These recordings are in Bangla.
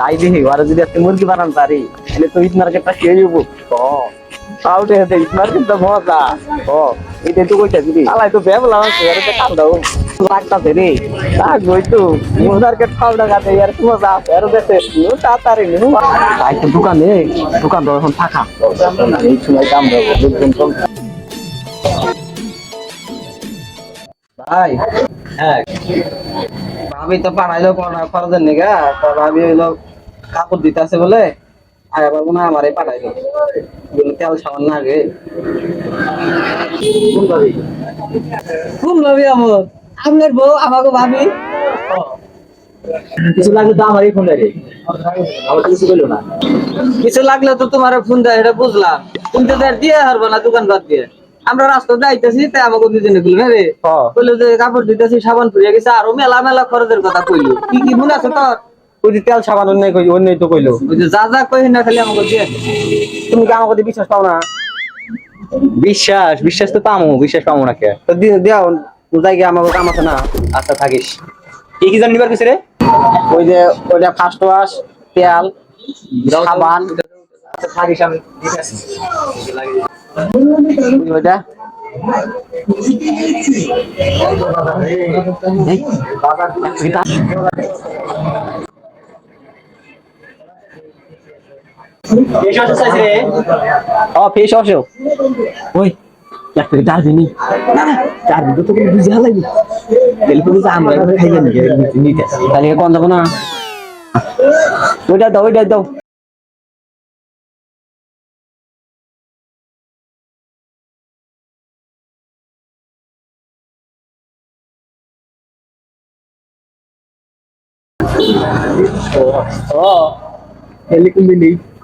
যাই দেখি ওরা যদি একটা মুরগি বানান পারি তাহলে তো ঈদ মার্কেটটা খেয়ে যাবো। তাহলে ঈদ মার্কেট তো মজা। ও এটাই তো কইটা দিদি আলাই তো ভেবলাম আছে আর তো কাল দাও লাগতাছে রে লাগবই তো মার্কেট খাও না গাতে আর কি মজা আছে আর দেখতে তাড়াতাড়ি নিউ তাই তো দোকান তো এখন ফাঁকা এই সময় দাম দেবো লোকজন কম। ভাই হ্যাঁ আমি তো পাড়াইলো খরচের নিগা আমি হইলো কাপড় দিতেছে বলে আর আবার মনে হয় আমারে পাঠাইলো তেল সাবান না আগে কোন ভাবি আমার আপনার বউ আমাকে ভাবি কিছু লাগলে তো আমারই ফোন দেয় আমার কিছু বললো না কিছু লাগলে তো তোমার ফোন দেয় এটা বুঝলাম কিন্তু দিয়ে হারবো না দোকান বাদ দিয়ে আমরা রাস্তা যাইতেছি তাই আমাকে দুজনে বললো রে বললো যে কাপড় দিতেছি সাবান ফুরিয়ে গেছে আরো মেলা মেলা খরচের কথা কইলো কি মনে আছে তোর ওই যে তেল সাবান অন্যই তো কইলো ওই যে যা কই না খালি আমাকে দিয়ে তুমি কি আমাকে বিশ্বাস পাও না বিশ্বাস তো পামো না কে তো দিও যাই গিয়ে আমাকে কাম আছে না আচ্ছা থাকিস কি জানি নিবার কইছে রে ওই যে ওইটা ফার্স্ট ওয়াশ তেল সাবান আচ্ছা থাকিস আমি ঠিক আছে ওইটা ফেস ওয়াশ ওই একটা দার্জিনি না দার্জিনি তো তুমি বুঝে লাগবে তেলপুরি আমরা খাইবেন নিতে তাহলে কোন যাবো না ওইটা দাও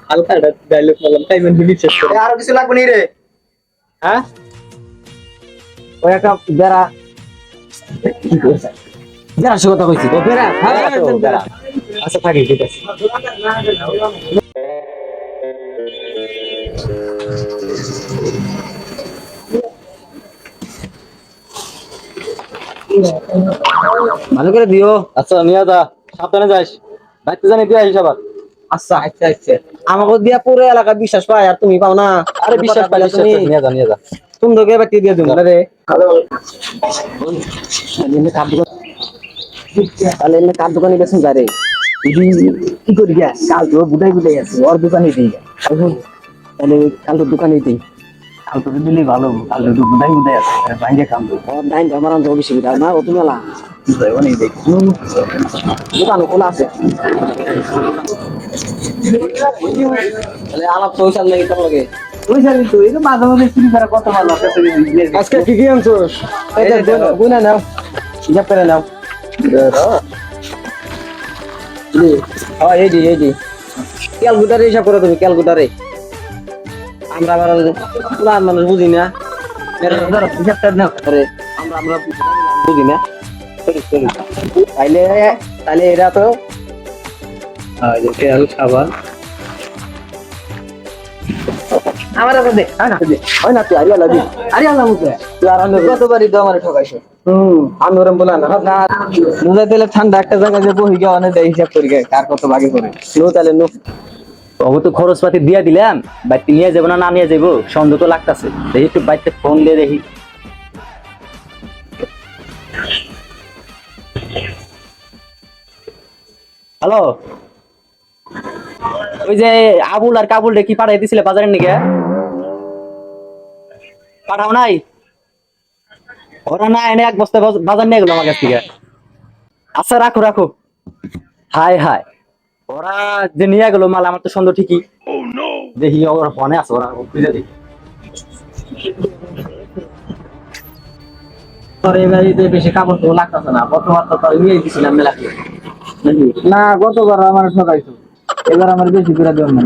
হালকা ডায়লগ বললাম তাই মানে বিশ্বাস করে আরো কিছু লাগবে নি রে হ্যাঁ ওই একটা বেড়া কথা কইছি তো বেড়া আচ্ছা থাকি ঠিক আছে ভালো করে দিও আচ্ছা নিয়ে যা সাবধানে যাস বাইতে জানি দিয়ে আসিস আবার আচ্ছা আমাকে দিয়া পুরো এলাকা বিশ্বাস পায় আর তুমি পাও না আরে বিশ্বাস পাইলে তুমি নিয়ে যা তুমি তোকে বাকি দিয়ে দিন রে তাহলে কার দোকানে বেছেন যারে কি করি গিয়া কাল তো বুঝাই আছে ওর দোকানে দিই তাহলে কাল তো দোকানে দিই কাল তো দিলেই ভালো কাল তো বুঝাই আছে বাইরে কাম ওর ডাইন আমার অঞ্চল বেশি না ও তুমি এলা অনেক দেখি দোকান খোলা আছে তাহলে আলাপ পয়সা লাগে তোর লাগে পয়সা দিত এই তো মাঝে মাঝে চুরি করা কত ভালো আজকে কি আনছোস গুনা নাও হিসাব করে নাও এই যে ক্যালকুটারে হিসাব করো তুমি ক্যালকুটারে আমরা আবার পুরান মানুষ বুঝি না হিসাবটা নাও আমরা বুঝি না তাইলে এরা তো তেল সাবান আমার কাছে হয় না তুই আরিয়ালা মুখে তুই আর আমি কতবারই তো আমার ঠকাইছে আমি ওরম বলা না নুজা তেলে ঠান্ডা একটা জায়গায় যে বহি গিয়ে অনেক হিসাব করি কার কত বাকি করে তাহলে ওগো তো খরচ পাতি দিয়া দিলাম বাইতে নিয়ে যাবো না নিয়ে যাবো সন্দেহ তো লাগতেছে দেখি একটু বাইতে ফোন দিয়ে দেখি হ্যালো ওই যে আবুল আর কাবুল রে কি পাঠাই দিছিলে বাজারের নিকে পাঠাও নাই ওরা না এনে এক বস্তা বাজার নিয়ে গেল আমার কাছ থেকে আচ্ছা রাখো হায় ওরা যে নিয়ে গেল মাল আমার তো সন্দেহ ঠিকই দেখি ওরা ফোনে আছে ওরা খুঁজে দেখি বেশি কাপড় তো লাগতেছে না গতবার তো নিয়ে দিয়েছিলাম মেলা না গতবার আমার ঠকাইছো এবার আমার বেশি করে দেওয়ার না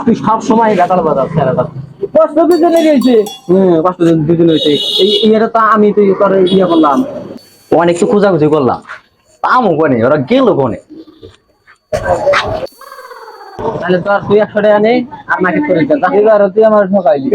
তুই সব সময় গাতাল বাজার কষ্ট দুজনে গেছে কষ্ট দুজনে হয়েছে এটা তো আমি তুই করে ইয়ে করলাম অনেক তো খোঁজাখুঁজি করলাম পামো কোনে ওরা গেল কোনে তাহলে তো আর তুই 100 টাকা নেই আর নাকি করে তুই আমার ঠকাইলি